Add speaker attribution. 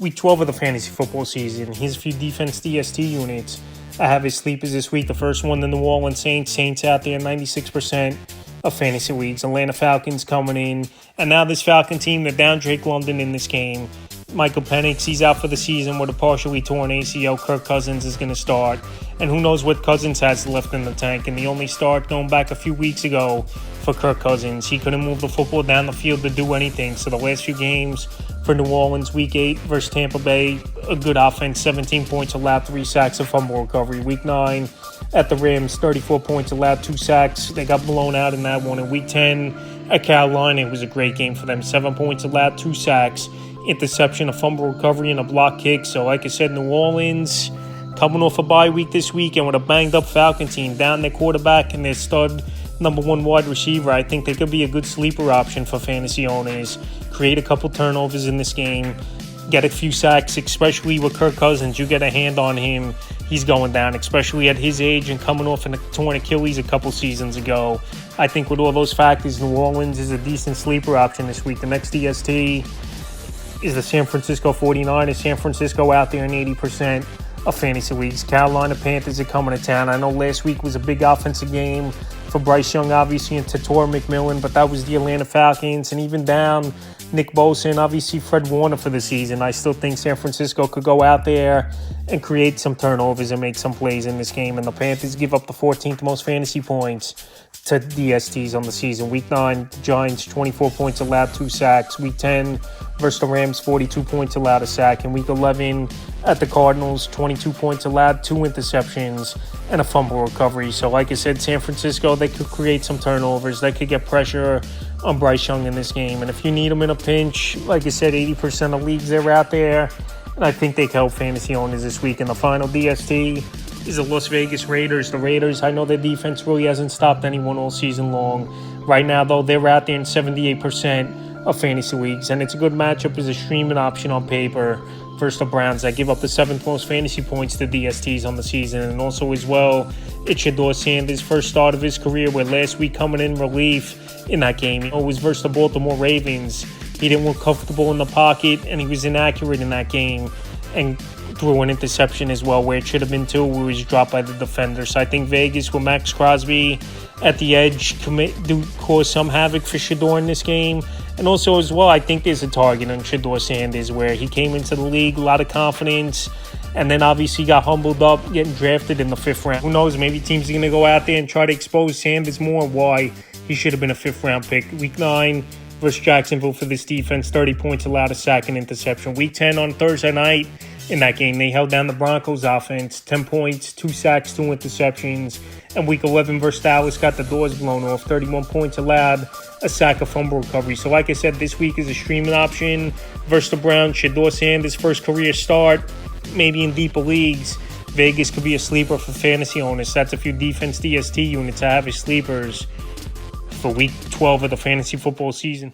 Speaker 1: Week 12 of the fantasy football season. Here's a few defense DST units. I have his sleepers this week. The first one, the New Orleans Saints. Saints out there, 96% of fantasy leagues. Atlanta Falcons coming in. And now this Falcon team, they're down Drake London in this game. Michael Penix, he's out for the season with a partially torn ACL. Kirk Cousins is going to start. And who knows what Cousins has left in the tank. And the only start going back a few weeks ago for Kirk Cousins. He couldn't move the football down the field to do anything. So the last few games for New Orleans, Week 8 versus Tampa Bay, a good offense, 17 points allowed, 3 sacks, a fumble recovery. Week 9 at the Rams, 34 points allowed, 2 sacks. They got blown out in that one. In Week 10 at Carolina, it was a great game for them. 7 points allowed, 2 sacks, interception, a fumble recovery, and a block kick. So like I said, New Orleans coming off a bye week this week and with a banged-up Falcon team, down their quarterback and their stud number 1 wide receiver. I think they could be a good sleeper option for fantasy owners. Create a couple turnovers in this game, get a few sacks, especially with Kirk Cousins. You get a hand on him, he's going down, especially at his age and coming off a torn Achilles a couple seasons ago. I think with all those factors, New Orleans is a decent sleeper option this week. The next DST is the San Francisco 49ers. San Francisco out there in 80% of fantasy leagues. Carolina Panthers are coming to town. I know last week was a big offensive game for Bryce Young, obviously, and Tator McMillan, but that was the Atlanta Falcons. And even down Nick Bosa and obviously Fred Warner for the season, I still think San Francisco could go out there and create some turnovers and make some plays in this game. And the Panthers give up the 14th most fantasy points to DSTs on the season. Week 9, the Giants, 24 points allowed, 2 sacks. Week 10 versus the Rams, 42 points allowed, a sack. In Week 11 at the Cardinals, 22 points allowed, 2 interceptions, and a fumble recovery. So like I said, San Francisco, they could create some turnovers. They could get pressure on Bryce Young in this game. And if you need them in a pinch, like I said, 80% of leagues they're out there. And I think they can help fantasy owners this week. And the final DST is the Las Vegas Raiders. The Raiders, I know their defense really hasn't stopped anyone all season long. Right now, though, they're out there in 78% of fantasy leagues. And it's a good matchup as a streaming option on paper versus the Browns that give up the 7th most fantasy points to DSTs on the season. And also as well, it's Shedeur Sanders' first start of his career, where last week coming in relief in that game. It was versus the Baltimore Ravens. He didn't look comfortable in the pocket, and he was inaccurate in that game and threw an interception as well, where it should have been 2, where he was dropped by the defender. So I think Vegas with Max Crosby at the edge do cause some havoc for Shedeur in this game. And also as well, I think there's a target on Shedeur Sanders, where he came into the league, a lot of confidence, and then obviously got humbled up, getting drafted in the 5th round. Who knows, maybe teams are going to go out there and try to expose Sanders more, why he should have been a 5th round pick. Week 9 versus Jacksonville for this defense, 30 points allowed, a sack, and interception. Week 10 on Thursday night, in that game, they held down the Broncos offense, 10 points, 2 sacks, 2 interceptions. And Week 11 versus Dallas got the doors blown off, 31 points allowed, a sack, a fumble recovery. So like I said, this week is a streaming option versus the Browns. Shedeur Sanders' first career start, maybe in deeper leagues. Vegas could be a sleeper for fantasy owners. That's a few defense DST units I have as sleepers for Week 12 of the fantasy football season.